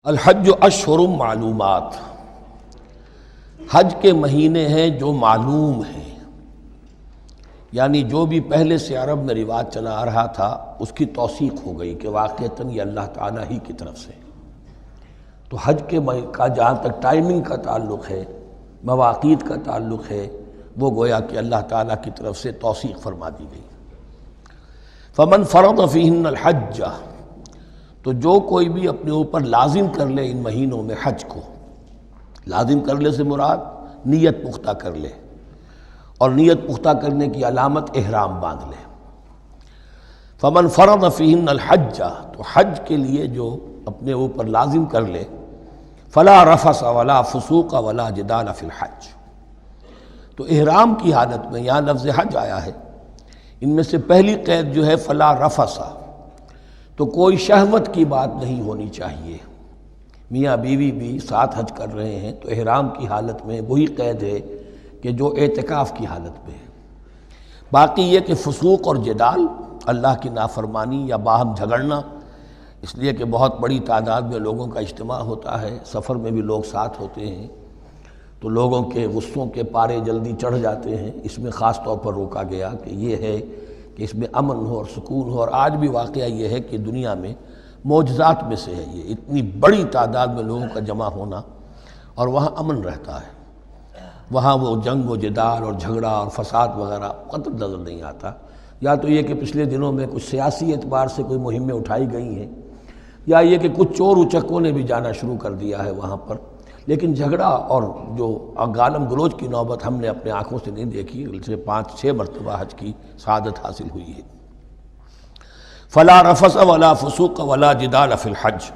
الحج اشہر معلومات، حج کے مہینے ہیں جو معلوم ہیں، یعنی جو بھی پہلے سے عرب میں رواج چلا آ رہا تھا اس کی توثیق ہو گئی کہ واقعتاً یہ اللہ تعالیٰ ہی کی طرف سے۔ تو حج کے کا جہاں تک ٹائمنگ کا تعلق ہے، مواقیت کا تعلق ہے، وہ گویا کہ اللہ تعالیٰ کی طرف سے توثیق فرما دی گئی۔ فمن فرض فیہن الحج، تو جو کوئی بھی اپنے اوپر لازم کر لے ان مہینوں میں حج کو، لازم کر لے سے مراد نیت پختہ کر لے، اور نیت پختہ کرنے کی علامت احرام باندھ لے۔ فمن فرض فیہن الحج، تو حج کے لیے جو اپنے اوپر لازم کر لے، فلا رفث ولا فسوق ولا جدال فی الحج، تو احرام کی حالت میں یہاں لفظ حج آیا ہے، ان میں سے پہلی قید جو ہے فلا رفث، تو کوئی شہوت کی بات نہیں ہونی چاہیے۔ میاں بیوی بھی ساتھ حج کر رہے ہیں تو احرام کی حالت میں وہی قید ہے کہ جو اعتکاف کی حالت میں ہے۔ باقی یہ کہ فسوق اور جدال، اللہ کی نافرمانی یا باہم جھگڑنا، اس لیے کہ بہت بڑی تعداد میں لوگوں کا اجتماع ہوتا ہے، سفر میں بھی لوگ ساتھ ہوتے ہیں، تو لوگوں کے غصوں کے پارے جلدی چڑھ جاتے ہیں، اس میں خاص طور پر روکا گیا کہ یہ ہے کہ اس میں امن ہو اور سکون ہو۔ اور آج بھی واقعہ یہ ہے کہ دنیا میں معجزات میں سے ہے یہ، اتنی بڑی تعداد میں لوگوں کا جمع ہونا، اور وہاں امن رہتا ہے، وہاں وہ جنگ و جدال اور جھگڑا اور فساد وغیرہ قطع نظر نہیں آتا۔ یا تو یہ کہ پچھلے دنوں میں کچھ سیاسی اعتبار سے کوئی مہمیں اٹھائی گئی ہیں، یا یہ کہ کچھ چور اچکوں نے بھی جانا شروع کر دیا ہے وہاں پر، لیکن جھگڑا اور جو گالم گلوچ کی نوبت ہم نے اپنے آنکھوں سے نہیں دیکھی، بلکہ 5-6 مرتبہ حج کی سعادت حاصل ہوئی ہے۔ فلا رفث ولا فسوق ولا جدال فی الحج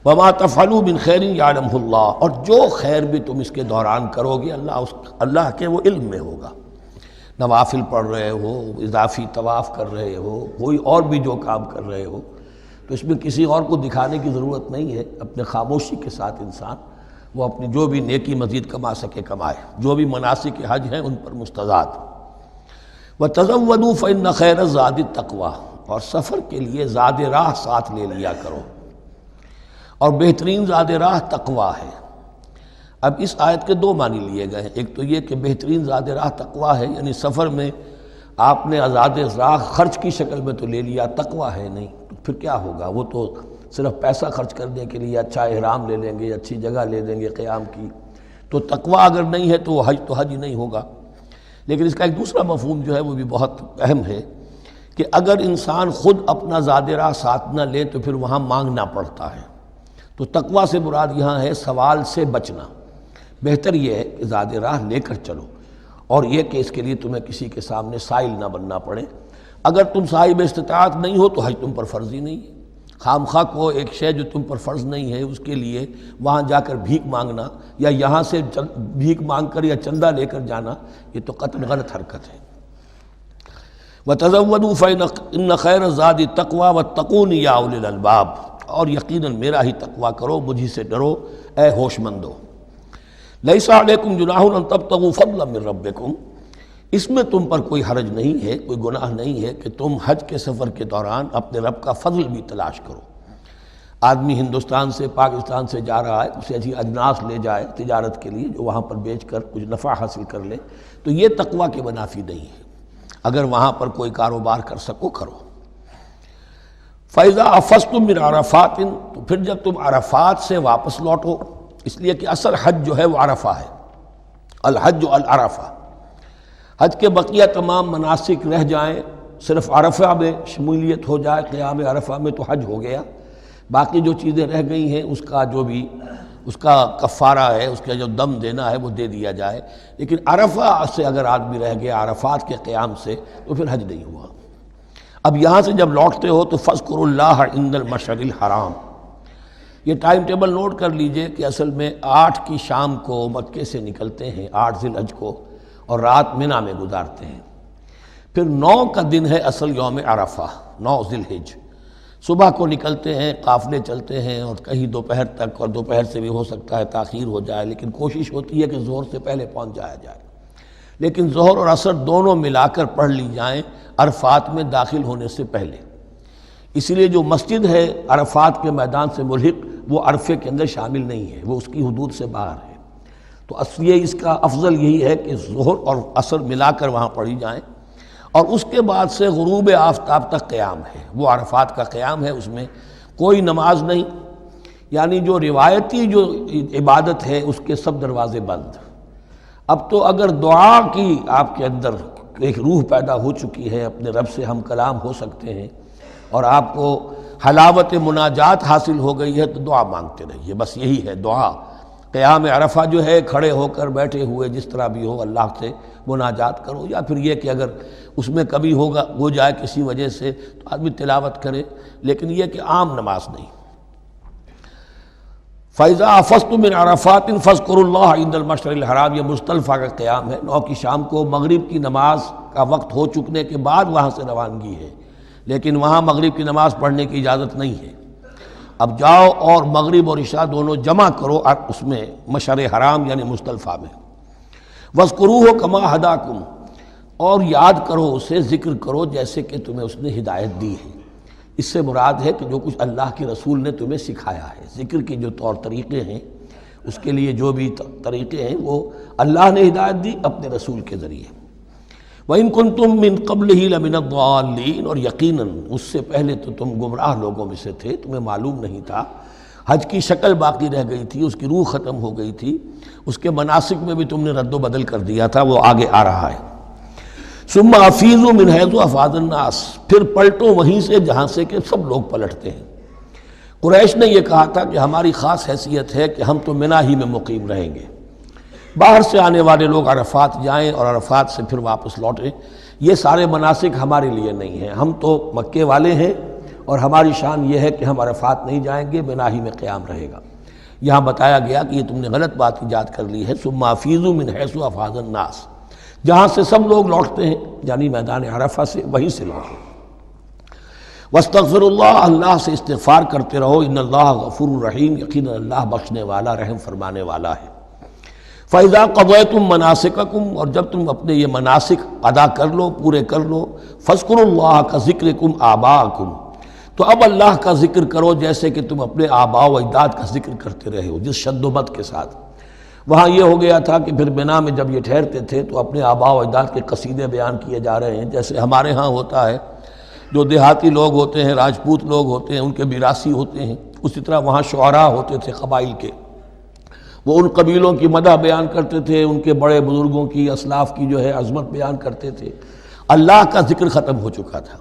وما تفعلوا من خیر یعلمہ اللہ، اور جو خیر بھی تم اس کے دوران کرو گے اللہ کے وہ علم میں ہوگا۔ نوافل پڑھ رہے ہو، اضافی طواف کر رہے ہو، کوئی اور بھی جو کام کر رہے ہو، تو اس میں کسی اور کو دکھانے کی ضرورت نہیں ہے، اپنے خاموشی کے ساتھ انسان وہ اپنی جو بھی نیکی مزید کما سکے کمائے، جو بھی مناسک حج ہیں ان پر مستزاد۔ وَتَزَوَّدُوا فَإِنَّ خَيْرَ الزَّادِ التَّقْوَىٰ، اور سفر کے لیے زاد راہ ساتھ لے لیا کرو، اور بہترین زاد راہ تقویٰ ہے۔ اب اس آیت کے 2 معنی لیے گئے ہیں، ایک تو یہ کہ بہترین زاد راہ تقویٰ ہے، یعنی سفر میں آپ نے زاد راہ خرچ کی شکل میں تو لے لیا، تقویٰ ہے نہیں، تو پھر کیا ہوگا؟ وہ تو صرف پیسہ خرچ کرنے کے لیے اچھا احرام لے لیں گے، اچھی جگہ لے لیں گے قیام کی، تو تقویٰ اگر نہیں ہے تو وہ حج ہی نہیں ہوگا۔ لیکن اس کا ایک دوسرا مفہوم جو ہے وہ بھی بہت اہم ہے کہ اگر انسان خود اپنا زاد راہ ساتھ نہ لے تو پھر وہاں مانگنا پڑتا ہے، تو تقویٰ سے مراد یہاں ہے سوال سے بچنا۔ بہتر یہ ہے کہ زاد راہ لے کر چلو، اور یہ کہ اس کے لیے تمہیں کسی کے سامنے سائل نہ بننا پڑے۔ اگر تم صاحب استطاعت نہیں ہو تو حج تم پر فرض ہی نہیں ہے۔ خام خواہ کو ایک شے جو تم پر فرض نہیں ہے اس کے لیے وہاں جا کر بھیک مانگنا، یا یہاں سے بھیک مانگ کر یا چندہ لے کر جانا، یہ تو قطعاً غلط حرکت ہے۔ وَتَزَوَّدُوا فَإِنَّ خَيْرَ الزَّادِ التَّقْوَىٰ وَاتَّقُونِ يَا أُولِي الْأَلْبَابِ، اور یقیناً میرا ہی تقویٰ کرو، مجھی سے ڈرو اے ہوش مندو۔ لَيْسَ عَلَيْكُمْ جُنَاحٌ أَن تَبْتَغُوا فَضْلًا مِّن رَّبِّكُمْ، اس میں تم پر کوئی حرج نہیں ہے، کوئی گناہ نہیں ہے کہ تم حج کے سفر کے دوران اپنے رب کا فضل بھی تلاش کرو۔ آدمی ہندوستان سے پاکستان سے جا رہا ہے، اسے اچھی اجناس لے جائے تجارت کے لیے، جو وہاں پر بیچ کر کچھ نفع حاصل کر لے، تو یہ تقویٰ کے منافی نہیں ہے۔ اگر وہاں پر کوئی کاروبار کر سکو کرو۔ فَإِذَا أَفَضْتُم مِّنْ عَرَفَاتٍ، تو پھر جب تم عرفات سے واپس لوٹو، اس لیے کہ اصل حج جو ہے وہ عرفہ ہے، الحج العرفہ۔ حج کے بقیہ تمام مناسک رہ جائیں، صرف عرفہ میں شمولیت ہو جائے، قیام عرفہ میں تو حج ہو گیا۔ باقی جو چیزیں رہ گئی ہیں اس کا کفارہ ہے، اس کا جو دم دینا ہے وہ دے دیا جائے، لیکن عرفہ سے اگر آدمی رہ گیا عرفات کے قیام سے تو پھر حج نہیں ہوا۔ اب یہاں سے جب لوٹتے ہو تو فاذکروا اللہ عند المشعر الحرام، یہ ٹائم ٹیبل نوٹ کر لیجئے کہ اصل میں 8 کی شام کو مکے سے نکلتے ہیں 8 ذی الحج کو، اور رات منی میں گزارتے ہیں۔ پھر 9 کا دن ہے اصل یوم عرفہ، 9 ذی الحج، صبح کو نکلتے ہیں، قافلے چلتے ہیں، اور کہیں دوپہر تک، اور دوپہر سے بھی ہو سکتا ہے تاخیر ہو جائے، لیکن کوشش ہوتی ہے کہ ظہر سے پہلے پہنچ جایا جائے، لیکن ظہر اور عصر دونوں ملا کر پڑھ لی جائیں عرفات میں داخل ہونے سے پہلے۔ اس لیے جو مسجد ہے عرفات کے میدان سے ملحق وہ عرفے کے اندر شامل نہیں ہے، وہ اس کی حدود سے باہر ہے۔ تو اصلی اس کا افضل یہی ہے کہ ظہر اور عصر ملا کر وہاں پڑھی جائیں، اور اس کے بعد سے غروب آفتاب تک قیام ہے، وہ عرفات کا قیام ہے، اس میں کوئی نماز نہیں، یعنی جو روایتی جو عبادت ہے اس کے سب دروازے بند۔ اب تو اگر دعا کی آپ کے اندر ایک روح پیدا ہو چکی ہے، اپنے رب سے ہم کلام ہو سکتے ہیں، اور آپ کو حلاوت مناجات حاصل ہو گئی ہے، تو دعا مانگتے رہیے، بس یہی ہے دعا۔ قیام عرفہ جو ہے کھڑے ہو کر بیٹھے ہوئے جس طرح بھی ہو اللہ سے مناجات کرو، یا پھر یہ کہ اگر اس میں کبھی ہو جائے کسی وجہ سے تو آدمی تلاوت کرے، لیکن یہ کہ عام نماز نہیں۔ فَإِذَا أَفَضْتُم مِّنْ عَرَفَاتٍ فاذكروا اللَّهَ عِندَ الْمَشْعَرِ الْحَرَامِ، یہ مزدلفہ کا قیام ہے، 9 کی شام کو مغرب کی نماز کا وقت ہو چکنے کے بعد وہاں سے روانگی ہے، لیکن وہاں مغرب کی نماز پڑھنے کی اجازت نہیں ہے۔ اب جاؤ اور مغرب اور عشاء دونوں جمع کرو اس میں مشعر حرام یعنی مزدلفہ میں۔ وَاذْكُرُوهُ كَمَا هَدَاكُمْ، اور یاد کرو اسے، ذکر کرو جیسے کہ تمہیں اس نے ہدایت دی ہے۔ اس سے مراد ہے کہ جو کچھ اللہ کے رسول نے تمہیں سکھایا ہے، ذکر کے جو طور طریقے ہیں، اس کے لیے جو بھی طریقے ہیں وہ اللہ نے ہدایت دی اپنے رسول کے ذریعے۔ وَإِن كُنتُم مِّن قَبْلِهِ لَمِنَ الضَّالِّينَ، اور یقیناً اس سے پہلے تو تم گمراہ لوگوں میں سے تھے، تمہیں معلوم نہیں تھا، حج کی شکل باقی رہ گئی تھی، اس کی روح ختم ہو گئی تھی، اس کے مناسک میں بھی تم نے رد و بدل کر دیا تھا، وہ آگے آ رہا ہے۔ ثم افیضوا من حیث افاض الناس، پھر پلٹو وہیں سے جہاں سے کہ سب لوگ پلٹتے ہیں۔ قریش نے یہ کہا تھا کہ ہماری خاص حیثیت ہے کہ ہم تو منی ہی میں مقیم رہیں گے، باہر سے آنے والے لوگ عرفات جائیں اور عرفات سے پھر واپس لوٹیں، یہ سارے مناسک ہمارے لیے نہیں ہیں، ہم تو مکے والے ہیں اور ہماری شان یہ ہے کہ ہم عرفات نہیں جائیں گے، منی ہی میں قیام رہے گا۔ یہاں بتایا گیا کہ یہ تم نے غلط بات ایجاد کر لی ہے، ثم افیضوا من حیث افاض الناس، جہاں سے سب لوگ لوٹتے ہیں یعنی میدان عرفہ سے، وہیں سے لوٹیں۔ واستغفروا اللہ، اللہ سے استغفار کرتے رہو، ان اللہ غفور رحیم، یقینا اللہ بخشنے والا رحم فرمانے والا ہے۔ فَإِذَا قَضَيْتُم مَّنَاسِكَكُمْ، اور جب تم اپنے یہ مناسک ادا کر لو، پورے کر لو، فاذکروا اللہ کذکرکم آباءکم، تو اب اللہ کا ذکر کرو جیسے کہ تم اپنے آباء و اجداد کا ذکر کرتے رہے ہو، جس شد و مد کے ساتھ۔ وہاں یہ ہو گیا تھا کہ پھر بنا میں جب یہ ٹھہرتے تھے تو اپنے آباء و اجداد کے قصیدے بیان کیے جا رہے ہیں، جیسے ہمارے ہاں ہوتا ہے، جو دیہاتی لوگ ہوتے ہیں، راجپوت لوگ ہوتے ہیں، ان کے میراثی ہوتے ہیں، اسی طرح وہاں شعراء ہوتے تھے قبائل کے، وہ ان قبیلوں کی مدح بیان کرتے تھے، ان کے بڑے بزرگوں کی، اسلاف کی جو ہے عظمت بیان کرتے تھے۔ اللہ کا ذکر ختم ہو چکا تھا،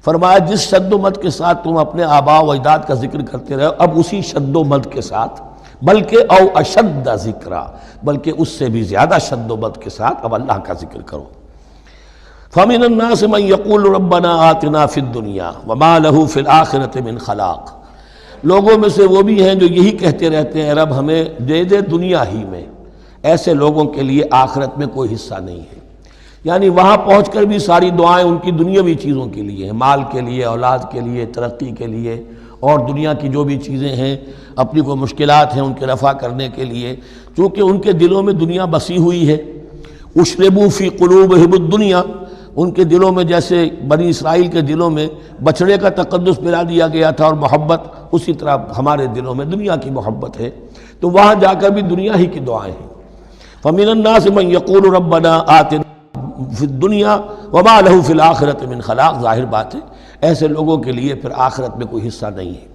فرمایا جس شد و مد کے ساتھ تم اپنے آباء و اجداد کا ذکر کرتے رہے، اب اسی شد و مد کے ساتھ، بلکہ او اشد ذکرہ، بلکہ اس سے بھی زیادہ شد و مد کے ساتھ اب اللہ کا ذکر کرو۔ فَمِنَ النَّاسِ مَن يَقُولُ رَبَّنَا آتِنَا فِي الدُّنْيَا وَمَا لَهُ فِي الْآخِرَةِ مِنْ خَلَاقٍ، لوگوں میں سے وہ بھی ہیں جو یہی کہتے رہتے ہیں رب ہمیں دے دے دنیا ہی میں، ایسے لوگوں کے لیے آخرت میں کوئی حصہ نہیں ہے۔ یعنی وہاں پہنچ کر بھی ساری دعائیں ان کی دنیاوی چیزوں کے لیے ہیں، مال کے لیے، اولاد کے لیے، ترقی کے لیے، اور دنیا کی جو بھی چیزیں ہیں، اپنی کوئی مشکلات ہیں ان کے رفع کرنے کے لیے، چونکہ ان کے دلوں میں دنیا بسی ہوئی ہے۔ اشربوا فی قلوبہم الدنیا، ان کے دلوں میں جیسے بنی اسرائیل کے دلوں میں بچڑے کا تقدس ملا دیا گیا تھا اور محبت، اسی طرح ہمارے دلوں میں دنیا کی محبت ہے، تو وہاں جا کر بھی دنیا ہی کی دعائیں ہیں۔ فَمِنَ النَّاسِ مَن يَقُولُ رَبَّنَا آتِنَا فِي الدُّنْيَا وَمَا لَهُ فِي الْآخِرَةِ مِنْ خَلَاقٍ، ظاہر بات ہے ایسے لوگوں کے لیے پھر آخرت میں کوئی حصہ نہیں ہے۔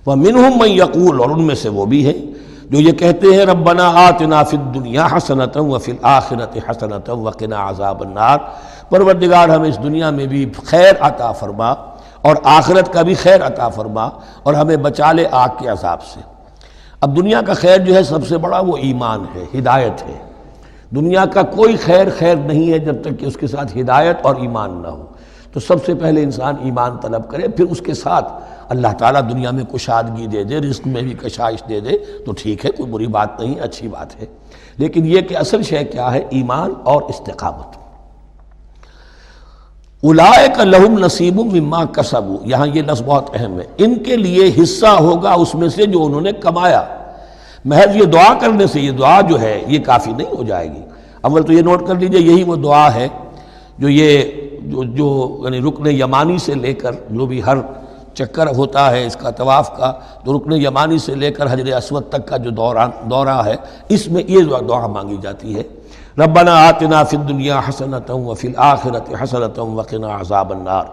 وَمِنْهُم مَن يَقُولُ، اور ان میں سے وہ بھی ہیں جو یہ کہتے ہیں ربنا آتنا فی الدنیا حسنۃ وفی الآخرۃ حسنۃ وقنا عذاب النار، پروردگار ہمیں اس دنیا میں بھی خیر عطا فرما اور آخرت کا بھی خیر عطا فرما اور ہمیں بچا لے آگ کے عذاب سے۔ اب دنیا کا خیر جو ہے سب سے بڑا وہ ایمان ہے، ہدایت ہے۔ دنیا کا کوئی خیر نہیں ہے جب تک کہ اس کے ساتھ ہدایت اور ایمان نہ ہو۔ تو سب سے پہلے انسان ایمان طلب کرے، پھر اس کے ساتھ اللہ تعالیٰ دنیا میں کشادگی دے دے، رزق میں بھی کشائش دے دے تو ٹھیک ہے، کوئی بری بات نہیں، اچھی بات ہے۔ لیکن یہ کہ اصل شے کیا ہے؟ ایمان اور استقامت۔ اولئک لہم نصیب مما کسبوا، یہاں یہ لفظ بہت اہم ہے، ان کے لیے حصہ ہوگا اس میں سے جو انہوں نے کمایا۔ محض یہ دعا کرنے سے، یہ دعا جو ہے یہ کافی نہیں ہو جائے گی۔ اول تو یہ نوٹ کر لیجئے، یہی وہ دعا ہے جو یعنی رکن یمانی سے لے کر جو بھی ہر چکر ہوتا ہے اس کا طواف کا، تو رکن یمانی سے لے کر حجر اسود تک کا جو دورہ ہے، اس میں یہ دعا مانگی جاتی ہے، ربنا آتنا فی الدنیا حسنۃ وفی الآخرۃ حسنۃ وقنا عذاب النار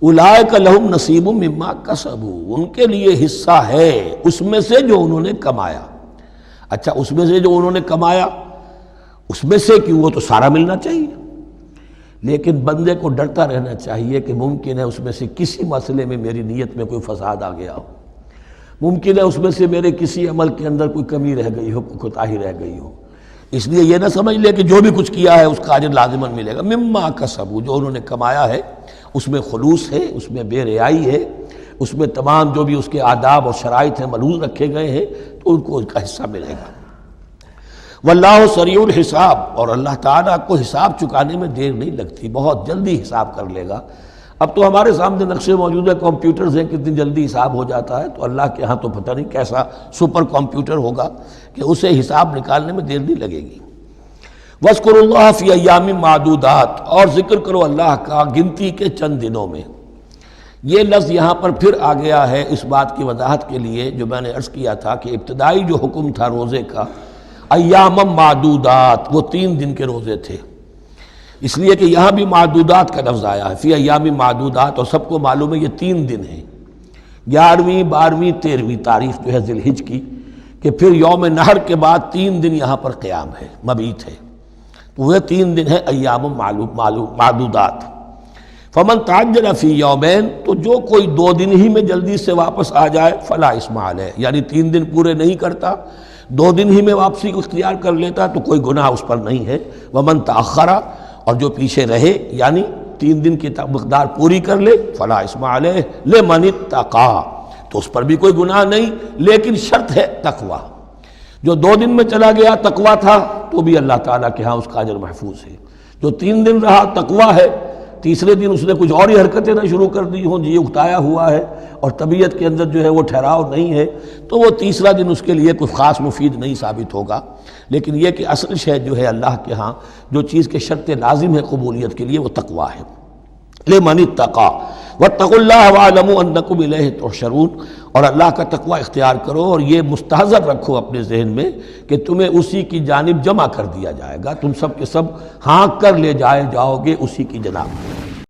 اولئک لہم نصیب مما کسبوا، ان کے لیے حصہ ہے اس میں سے جو انہوں نے کمایا۔ اچھا، اس میں سے جو انہوں نے کمایا، اس میں سے کہ وہ تو سارا ملنا چاہیے، لیکن بندے کو ڈرتا رہنا چاہیے کہ ممکن ہے اس میں سے کسی مسئلے میں میری نیت میں کوئی فساد آ گیا ہو، ممکن ہے اس میں سے میرے کسی عمل کے اندر کوئی کمی رہ گئی ہو، کوئی کوتاہی رہ گئی ہو۔ اس لیے یہ نہ سمجھ لے کہ جو بھی کچھ کیا ہے اس کا اجر لازماً ملے گا، مما کسبوا، جو انہوں نے کمایا ہے اس میں خلوص ہے، اس میں بے رعائی ہے، اس میں تمام جو بھی اس کے آداب اور شرائط ہیں ملحوظ رکھے گئے ہیں، تو ان کو اس کا حصہ ملے گا۔ واللہ سریع الحساب، اور اللہ تعالیٰ کو حساب چکانے میں دیر نہیں لگتی، بہت جلدی حساب کر لے گا۔ اب تو ہمارے سامنے نقشے موجود ہے، کمپیوٹرز ہیں، کتنی جلدی حساب ہو جاتا ہے، تو اللہ کے ہاں تو پتہ نہیں کیسا سپر کمپیوٹر ہوگا کہ اسے حساب نکالنے میں دیر نہیں لگے گی۔ وَاذْكُرُوا اللَّهَ فِي أَيَّامٍ مَّعْدُودَاتٍ، اور ذکر کرو اللہ کا گنتی کے چند دنوں میں۔ یہ لفظ یہاں پر پھر آ گیا ہے اس بات کی وضاحت کے لیے جو میں نے عرض کیا تھا کہ ابتدائی جو حکم تھا روزے کا، ایام معدودات، وہ 3 دن کے روزے تھے، اس لیے کہ یہاں بھی معدودات کا لفظ آیا ہے، فی ایام معدودات، اور سب کو معلوم ہے یہ 3 دن ہیں، 11ویں 12ویں 13ویں تاریخ جو ہے ذی الحج کی، کہ پھر یوم نحر کے بعد 3 دن یہاں پر قیام ہے، مبیت ہے، تو وہ 3 دن ہے ایام معدودات۔ فمن تعجل فی یومین، تو جو کوئی 2 دن ہی میں جلدی سے واپس آ جائے، فلا اثم علیہ، یعنی 3 دن پورے نہیں کرتا، 2 دن ہی میں واپسی کو اختیار کر لیتا تو کوئی گناہ اس پر نہیں ہے۔ ومن تأخر، اور جو پیچھے رہے یعنی 3 دن کی مقدار پوری کر لے، فلا اثم علیہ لمن اتقی، تو اس پر بھی کوئی گناہ نہیں، لیکن شرط ہے تقوی۔ جو 2 دن میں چلا گیا تقوی تھا تو بھی اللہ تعالیٰ کے ہاں اس کا اجر محفوظ ہے، جو 3 دن رہا تقوی ہے، تیسرے دن اس نے کچھ اور ہی حرکتیں نہ شروع کر دی ہوں، جی اکتایا ہوا ہے اور طبیعت کے اندر جو ہے وہ ٹھہراؤ نہیں ہے، تو وہ تیسرا دن اس کے لیے کچھ خاص مفید نہیں ثابت ہوگا۔ لیکن یہ کہ اصل شے جو ہے اللہ کے ہاں جو چیز کے شرط لازم ہے قبولیت کے لیے وہ تقوی ہے۔ لمن اتقی واتقوا اللہ واعلموا انکم الیہ تحشرون، اور اللہ کا تقوی اختیار کرو اور یہ مستحضر رکھو اپنے ذہن میں کہ تمہیں اسی کی جانب جمع کر دیا جائے گا، تم سب کے سب ہانک کر لے جاؤ گے اسی کی جناب۔